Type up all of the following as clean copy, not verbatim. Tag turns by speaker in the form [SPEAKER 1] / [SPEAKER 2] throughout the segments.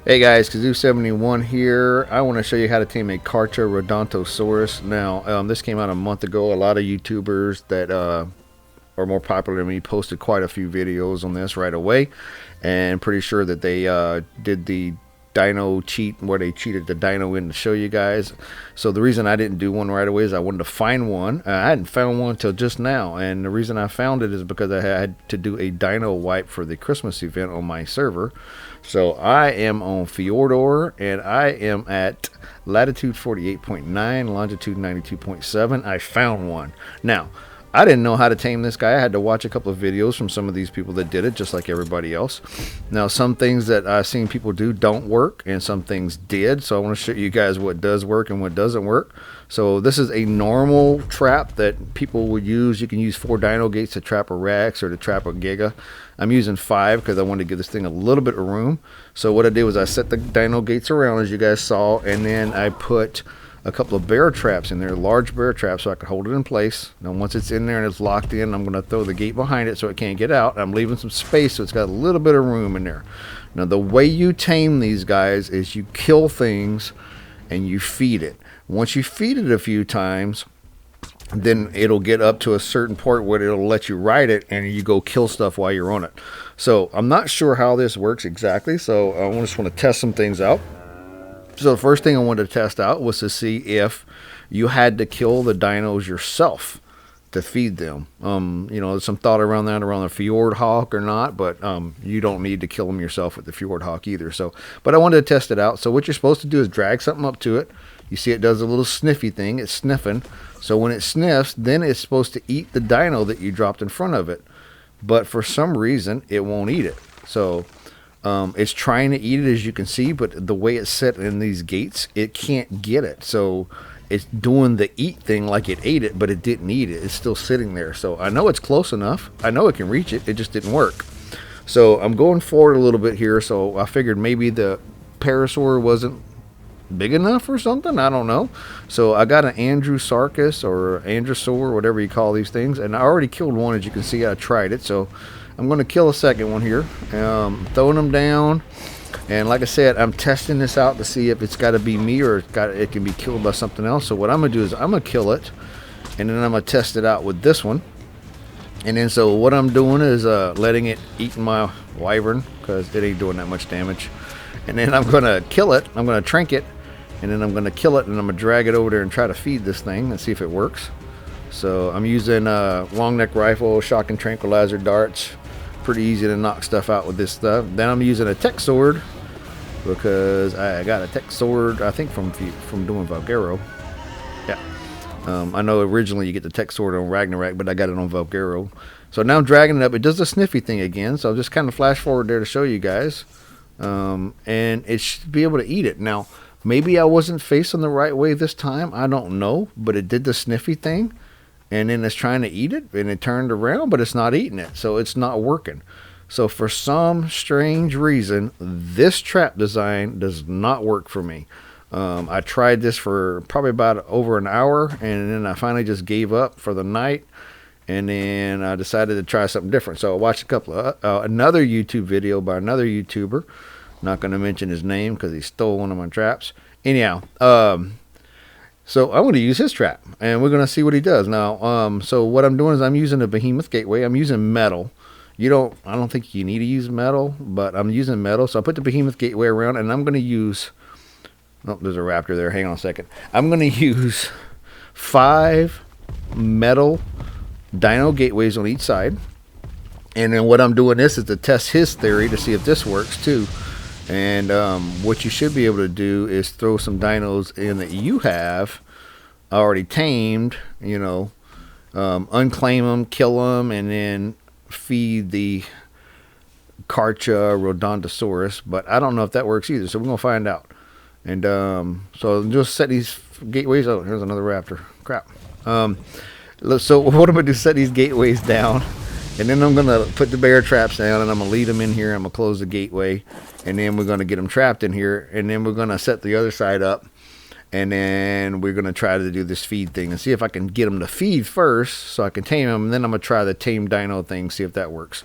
[SPEAKER 1] Hey guys, Kazoo71 here. I want to show you how to tame a Carcharodontosaurus. Now, this came out a month ago. A lot of YouTubers that are more popular than me posted quite a few videos on this right away. And pretty sure that they did the dino cheat where they cheated the dino in to show you guys. So the reason I didn't do one right away is I wanted to find one. I hadn't found one until just now, and the reason I found it is because I had to do a dino wipe for the Christmas event on my server. So I am on Fjordor, and I am at latitude 48.9, longitude 92.7. I found one. Now, I didn't know how to tame this guy. I had to watch a couple of videos from some of these people that did it, just like everybody else. Now, some things that I've seen people do don't work, and some things did. So I want to show you guys what does work and what doesn't work. So this is a normal trap that people would use. You can use 4 dino gates to trap a Rex or to trap a Giga. I'm using 5 because I wanted to give this thing a little bit of room. So what I did was I set the dino gates around, as you guys saw, and then I put a couple of bear traps in there, large bear traps, so I could hold it in place. Now once it's in there and it's locked in, I'm going to throw the gate behind it so it can't get out. I'm leaving some space so it's got a little bit of room in there. Now the way you tame these guys is you kill things and you feed it. Once you feed it a few times, then it'll get up to a certain point where it'll let you ride it and you go kill stuff while you're on it. So I'm not sure how this works exactly, so I just want to test some things out. So the first thing I wanted to test out was to see if you had to kill the dinos yourself to feed them. You know, there's some thought around that, around the Fjord Hawk or not, but you don't need to kill them yourself with the Fjord Hawk either. So, but I wanted to test it out. So what you're supposed to do is drag something up to it. You see it does a little sniffy thing. It's sniffing. So when it sniffs, then it's supposed to eat the dino that you dropped in front of it. But for some reason, it won't eat it. So it's trying to eat it, as you can see, but the way it's set in these gates, it can't get it. So it's doing the eat thing like it ate it, but it didn't eat it. It's still sitting there. So I know it's close enough. I know it can reach it. It just didn't work. So I'm going forward a little bit here. So I figured maybe the parasaur wasn't big enough or something. I don't know. So I got an Andrewsarchus or Androsaur, whatever you call these things, and I already killed one. As you can see, I tried it. So I'm going to kill a second one here. Throwing them down, and like I said, I'm testing this out to see if it's got to be me or it can be killed by something else. So what I'm going to do is I'm going to kill it, and then I'm going to test it out with this one. And then so what I'm doing is letting it eat my wyvern, because it ain't doing that much damage. And then I'm going to kill it. I'm going to trank it, and then I'm going to kill it, and I'm going to drag it over there and try to feed this thing and see if it works. So I'm using long neck rifle, shock and tranquilizer darts. Pretty easy to knock stuff out with this stuff. Then I'm using a tech sword, because I got a tech sword, I think from doing Valguero. Yeah. I know originally you get the tech sword on Ragnarok, but I got it on Valguero. So now I'm dragging it up. It does the sniffy thing again, so I'll just kind of flash forward there to show you guys. And it should be able to eat it. Now, maybe I wasn't facing the right way this time. I don't know, but it did the sniffy thing. And then it's trying to eat it, and it turned around, but it's not eating it, so it's not working. So for some strange reason, this trap design does not work for me. I tried this for probably about over an hour, and then I finally just gave up for the night, and then I decided to try something different. So I watched a couple of another YouTube video by another YouTuber. Not going to mention his name because he stole one of my traps. Anyhow, so I'm going to use his trap, and we're going to see what he does. Now, so what I'm doing is I'm using a behemoth gateway. I'm using metal. I don't think you need to use metal, but I'm using metal. So I put the behemoth gateway around, and I'm going to use, oh, there's a raptor there. Hang on a second. I'm going to use 5 metal dino gateways on each side. And then what I'm doing this is to test his theory to see if this works too. And what you should be able to do is throw some dinos in that you have already tamed, you know, unclaim them, kill them, and then feed the Carcharodontosaurus. But I don't know if that works either, so we're going to find out. And so just set these gateways. Oh, here's another raptor. Crap. So what I'm going to do is set these gateways down. And then I'm going to put the bear traps down, and I'm going to lead them in here. I'm going to close the gateway, and then we're going to get them trapped in here. And then we're going to set the other side up, and then we're going to try to do this feed thing and see if I can get them to feed first so I can tame them. And then I'm going to try the tame dino thing, see if that works.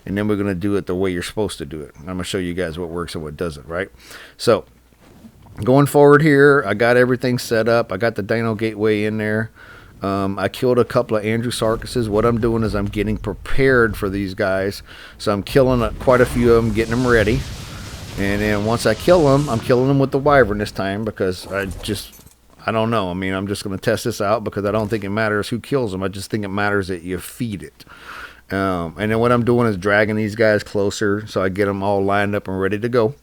[SPEAKER 1] and then we're going to do it the way you're supposed to do it. I'm going to show you guys what works and what doesn't, right? So going forward here, I got everything set up. I got the Dino Gateway in there. I killed a couple of Andrewsarchuses. What I'm doing is I'm getting prepared for these guys. So I'm killing quite a few of them, getting them ready. And then once I kill them, I'm killing them with the Wyvern this time, because I don't know. I mean, I'm just going to test this out, because I don't think it matters who kills them. I just think it matters that you feed it. And then what I'm doing is dragging these guys closer so I get them all lined up and ready to go.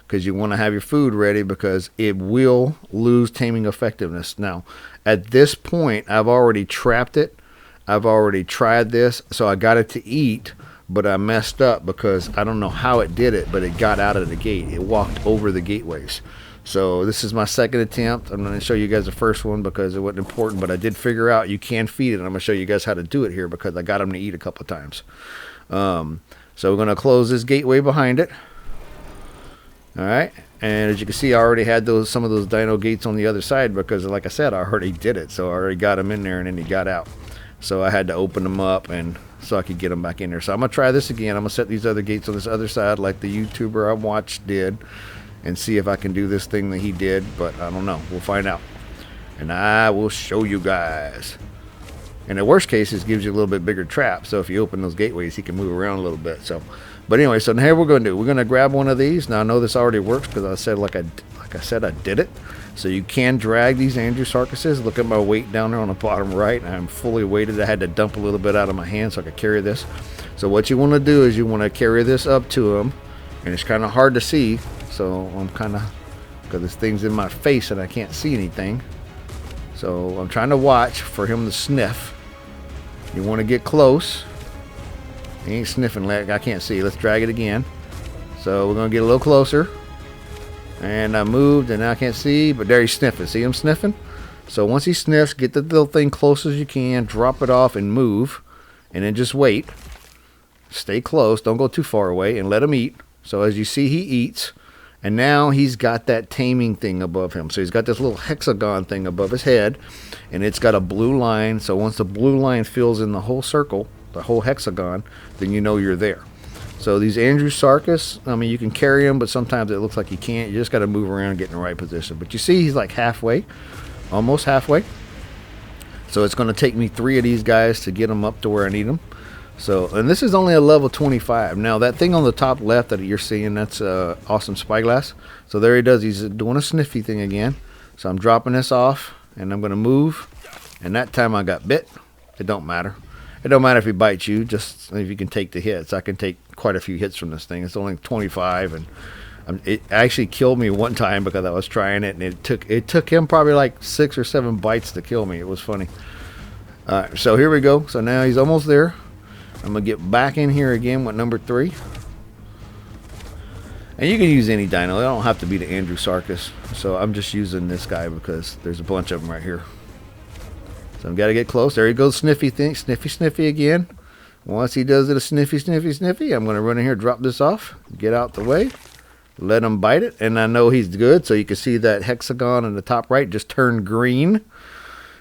[SPEAKER 1] Because you want to have your food ready, because it will lose taming effectiveness. Now, at this point, I've already trapped it. I've already tried this, so I got it to eat, but I messed up because I don't know how it did it, but it got out of the gate. It walked over the gateways. So this is my second attempt. I'm going to show you guys the first one because it wasn't important, but I did figure out you can feed it. And I'm going to show you guys how to do it here, because I got them to eat a couple of times. So we're going to close this gateway behind it. All right, and as you can see, I already had some of those dino gates on the other side, because like I said, I already did it. So I already got him in there, and then he got out. So I had to open them up, and so I could get them back in there. So I'm gonna try this again. I'm gonna set these other gates on this other side, like the YouTuber I watched did, and see if I can do this thing that he did. But I don't know. We'll find out, and I will show you guys. In the worst case, it gives you a little bit bigger trap. So if you open those gateways, he can move around a little bit. So. But anyway, so now here we're going to do. We're going to grab one of these. Now I know this already works, because I said like I said I did it. So you can drag these Andrewsarchuses. Look at my weight down there on the bottom right. I'm fully weighted. I had to dump a little bit out of my hand so I could carry this. So what you want to do is you want to carry this up to him, and it's kind of hard to see. So I'm kind of, because this thing's in my face and I can't see anything. So I'm trying to watch for him to sniff. You want to get close. He ain't sniffing, like I can't see. Let's drag it again. So we're going to get a little closer. And I moved, and now I can't see, but there he's sniffing. See him sniffing? So once he sniffs, get the little thing close as you can, drop it off and move, and then just wait. Stay close, don't go too far away, and let him eat. So as you see, he eats, and now he's got that taming thing above him. So he's got this little hexagon thing above his head, and it's got a blue line. So once the blue line fills in the whole circle, the whole hexagon, then you know you're there. So these Andrewsarchus, I mean, you can carry them, but sometimes it looks like you can't. You just got to move around and get in the right position. But you see, he's like halfway, almost halfway. So it's going to take me 3 of these guys to get them up to where I need them. So, and this is only a level 25. Now that thing on the top left that you're seeing, that's awesome spyglass. So there he does. He's doing a sniffy thing again. So I'm dropping this off, and I'm going to move. And that time I got bit. It don't matter. It don't matter if he bites you, just if you can take the hits. I can take quite a few hits from this thing. It's only 25, and it actually killed me one time because I was trying it, and it took him probably like 6 or 7 bites to kill me. It was funny. All right, so here we go. So now he's almost there. I'm gonna get back in here again with number 3. And you can use any dino. They don't have to be the Andrewsarchus. So I'm just using this guy because there's a bunch of them right here. So I've got to get close. There he goes, sniffy thing, sniffy again. Once he does it a sniffy, I'm going to run in here, drop this off, get out the way, let him bite it, and I know he's good. So you can see that hexagon in the top right just turned green.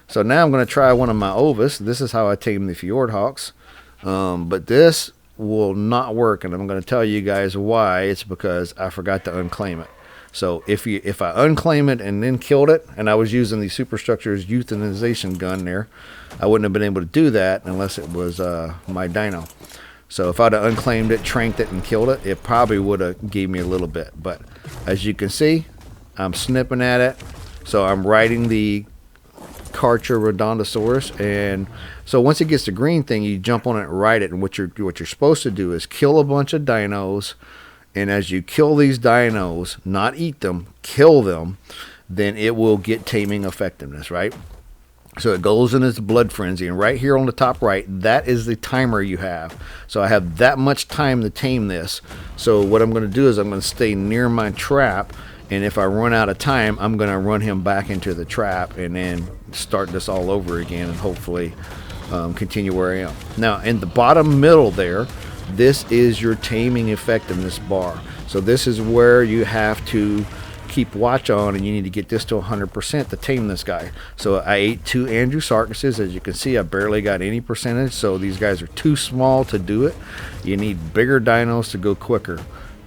[SPEAKER 1] So now I'm going to try one of my Ovis. This is how I tame the Fjord Hawks. But this will not work, and I'm going to tell you guys why. It's because I forgot to unclaim it. So if I unclaim it and then killed it, and I was using the Superstructures euthanization gun there, I wouldn't have been able to do that unless it was my dino. So if I'd have unclaimed it, tranked it, and killed it, it probably would have gave me a little bit. But as you can see, I'm snipping at it. So I'm riding the Carcharodontosaurus, and so once it gets the green thing, you jump on it and ride it. And what you're supposed to do is kill a bunch of dinos. And as you kill these dinos, not eat them, kill them, then it will get taming effectiveness, right? So it goes in its blood frenzy. And right here on the top right, that is the timer you have. So I have that much time to tame this. So what I'm going to do is I'm going to stay near my trap. And if I run out of time, I'm going to run him back into the trap and then start this all over again and hopefully continue where I am. Now, in the bottom middle there, this is your taming effectiveness bar. So this is where you have to keep watch on, and you need to get this to 100% to tame this guy. So I ate 2 Andrewsarchuses. As you can see, I barely got any percentage, so these guys are too small to do it. You need bigger dinos to go quicker.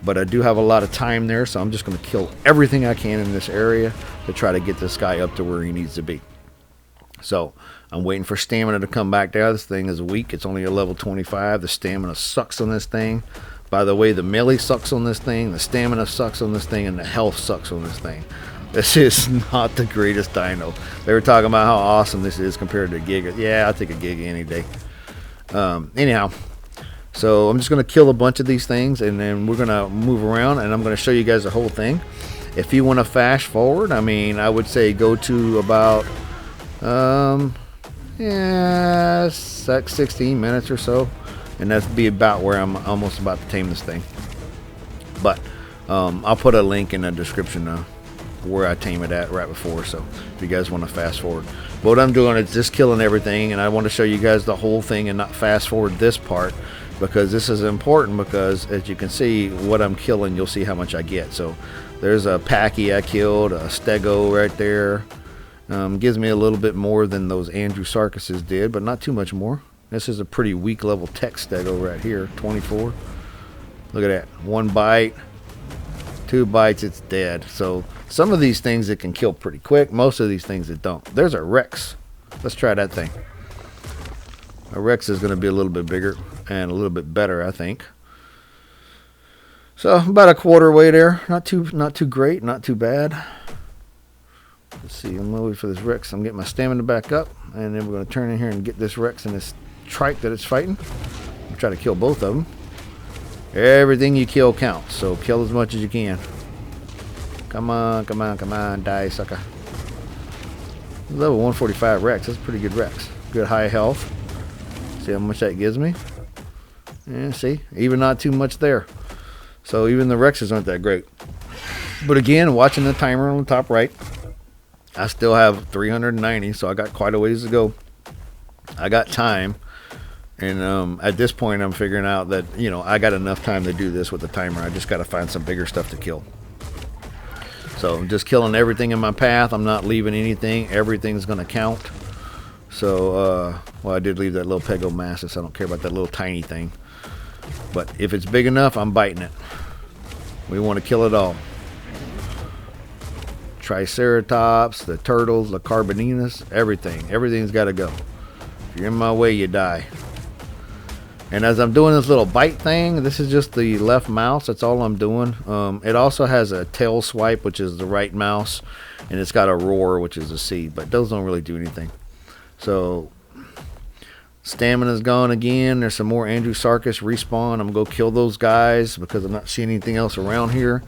[SPEAKER 1] But I do have a lot of time there, so I'm just going to kill everything I can in this area to try to get this guy up to where he needs to be. So I'm waiting for stamina to come back down. This thing is weak. It's only a level 25. The stamina sucks on this thing. By the way, the melee sucks on this thing, the stamina sucks on this thing, and the health sucks on this thing. This is not the greatest dino. They were talking about how awesome this is compared to a Giga. Yeah, I'll take a Giga any day. Anyhow, so I'm just going to kill a bunch of these things, and then we're going to move around, and I'm going to show you guys the whole thing. If you want to fast forward, I mean, I would say go to about, yeah, 16 minutes or so. And that's be about where I'm almost about to tame this thing. But I'll put a link in the description where I tame it at right before. So if you guys want to fast forward, what I'm doing is just killing everything, and I want to show you guys the whole thing and not fast forward this part, because this is important. Because as you can see, what I'm killing, you'll see how much I get. So there's a Packy I killed, a Stego right there. Gives me a little bit more than those Andrewsarchuses did, but not too much more. This is a pretty weak level tech Stego right here, 24. Look at that, 1 bite, 2 bites, it's dead. So some of these things it can kill pretty quick, most of these things it don't. There's a Rex. Let's try that thing. A Rex is going to be a little bit bigger and a little bit better, I think. So about a quarter way there. Not too great, not too bad. Let's see, I'm waiting for this Rex. I'm getting my stamina back up, and then we're going to turn in here and get this Rex and this trike that it's fighting. I'm trying to kill both of them. Everything you kill counts, so kill as much as you can. Come on, come on, come on, die, sucker. Level 145 Rex. That's a pretty good Rex. Good high health. See how much that gives me? Yeah, see? Even not too much there. So even the Rexes aren't that great. But again, watching the timer on the top right, I still have 390, so I got quite a ways to go. I got time, and at this point I'm figuring out that, you know, I got enough time to do this with the timer. I just got to find some bigger stuff to kill. So I'm just killing everything in my path. I'm not leaving anything. Everything's going to count. So, well, I did leave that little Pegomasis. I don't care about that little tiny thing. But if it's big enough, I'm biting it. We want to kill it all. Triceratops, the turtles, the Carboninas, everything. Everything's got to go. If you're in my way, you die. And as I'm doing this little bite thing, this is just the left mouse. That's all I'm doing. It also has a tail swipe, which is the right mouse. And it's got a roar, which is a C. But those don't really do anything. So, stamina's gone again. There's some more Andrewsarchus respawn. I'm going to go kill those guys because I'm not seeing anything else around here.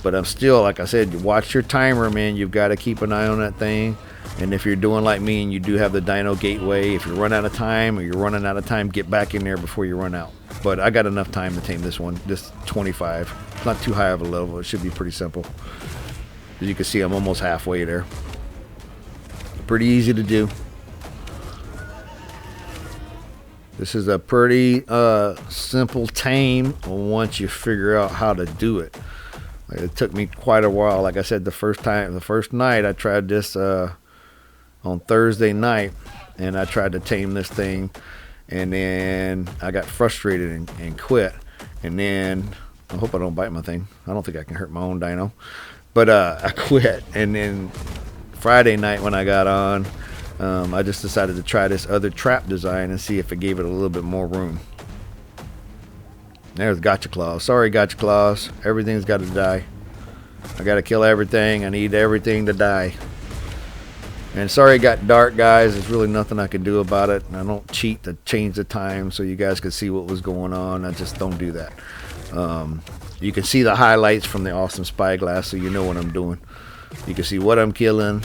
[SPEAKER 1] But I'm still, like I said, watch your timer, man. You've got to keep an eye on that thing. And if you're doing like me and you do have the Dino Gateway, if you run out of time or you're running out of time, get back in there before you run out. But I got enough time to tame this one, this 25. It's not too high of a level. It should be pretty simple. As you can see, I'm almost halfway there. Pretty easy to do. This is a pretty simple tame once you figure out how to do it. It took me quite a while. Like I said, the first night I tried this on Thursday night, and I tried to tame this thing, and then I got frustrated and quit. And then I hope I don't bite my thing. I don't think I can hurt my own dino, but I quit. And then Friday night when I got on, I just decided to try this other trap design and see if it gave it a little bit more room. There's Gotcha Claws. Sorry, Gotcha Claws. Everything's got to die. I got to kill everything. I need everything to die. And sorry it got dark, guys. There's really nothing I can do about it. I don't cheat to change the time so you guys could see what was going on. I just don't do that. You can see the highlights from the awesome spyglass, so you know what I'm doing. You can see what I'm killing,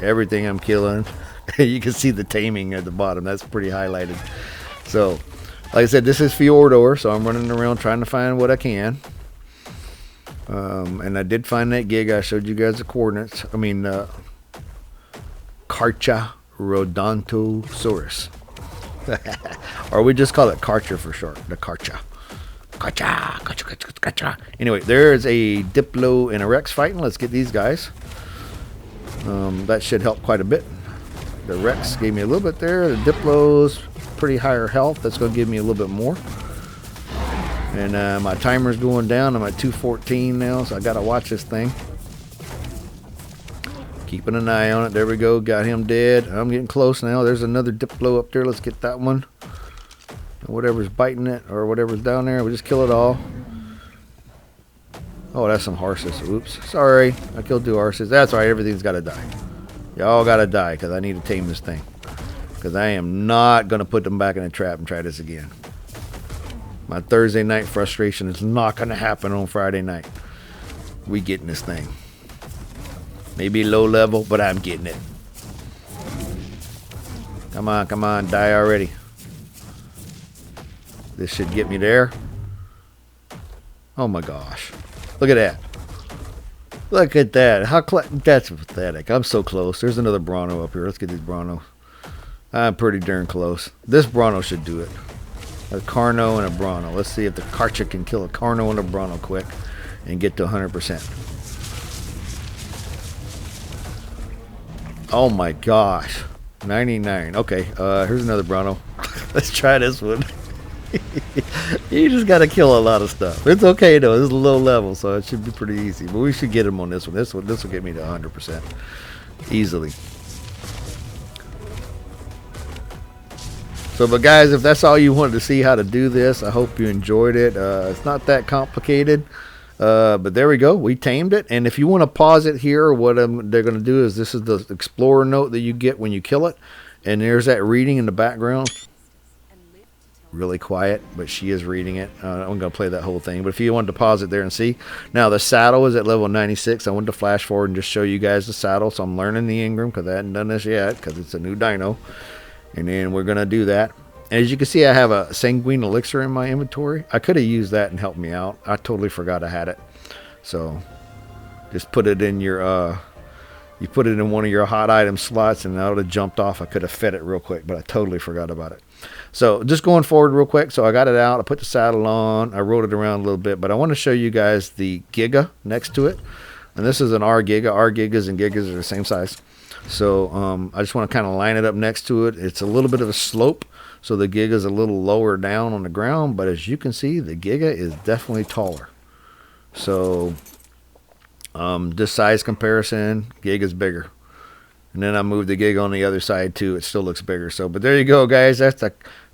[SPEAKER 1] everything I'm killing. You can see the taming at the bottom. That's pretty highlighted. So, like I said, this is Fjordor, so I'm running around trying to find what I can. And I did find that gig. I showed you guys the coordinates. I mean, Carcharodontosaurus. Or we just call it Karcher for short. The Karcha. Gotcha, gotcha, gotcha, gotcha. Anyway, there's a Diplo and a Rex fighting. Let's get these guys. That should help quite a bit. The Rex gave me a little bit there. The Diplo's pretty higher health. That's going to give me a little bit more. And my timer's going down. I'm at 214 now, so I got to watch this thing. Keeping an eye on it. There we go. Got him dead. I'm getting close now. There's another Diplo up there. Let's get that one. Whatever's biting it or whatever's down there, we just kill it all. Oh, that's some horses. Oops. Sorry. I killed 2 horses. That's all right. Everything's got to die. Y'all got to die because I need to tame this thing. Because I am not going to put them back in a trap and try this again. My Thursday night frustration is not going to happen on Friday night. We getting this thing. Maybe low level, but I'm getting it. Come on, come on. Die already. This should get me there. Oh my gosh. Look at that. Look at that. That's pathetic. I'm so close. There's another Bronto up here. Let's get these Brontos. I'm pretty darn close. This Bronto should do it. A Carno and a Bronto. Let's see if the Karcha can kill a Carno and a Bronto quick and get to 100%. Oh my gosh. 99. Okay, here's another Bronto. Let's try this one. You just got to kill a lot of stuff. It's okay though. This is low level, so it should be pretty easy. But we should get him on this one. This will get me to 100% easily. So, but guys, if that's all you wanted to see how to do this, I hope you enjoyed it. It's not that complicated. But there we go. We tamed it. And if you want to pause it here, what they're going to do is this is the Explorer note that you get when you kill it. And there's that reading in the background. Really quiet, but she is reading it. I'm going to play that whole thing. But if you wanted to pause it there and see. Now, the saddle is at level 96. I wanted to flash forward and just show you guys the saddle. So I'm learning the Ingram because I hadn't done this yet because it's a new dino. And then we're going to do that. As you can see, I have a Sanguine Elixir in my inventory. I could have used that and helped me out. I totally forgot I had it. So just put it in your, you put it in one of your hot item slots and that would have jumped off. I could have fed it real quick, but I totally forgot about it. So just going forward real quick. So I got it out. I put the saddle on. I rode it around a little bit, but I want to show you guys the Giga next to it. And this is an R Giga. R Gigas and Gigas are the same size. So I just want to kind of line it up next to it. It's a little bit of a slope. So the Giga is a little lower down on the ground, but as you can see, the Giga is definitely taller. So this size comparison, Giga's bigger. And then I moved the Giga on the other side too. It still looks bigger. So, but there you go, guys. That's the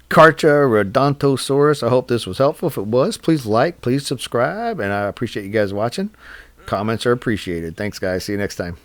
[SPEAKER 1] Carcharodontosaurus. I hope this was helpful. If it was, please like, please subscribe, and I appreciate you guys watching. Comments are appreciated. Thanks, guys. See you next time.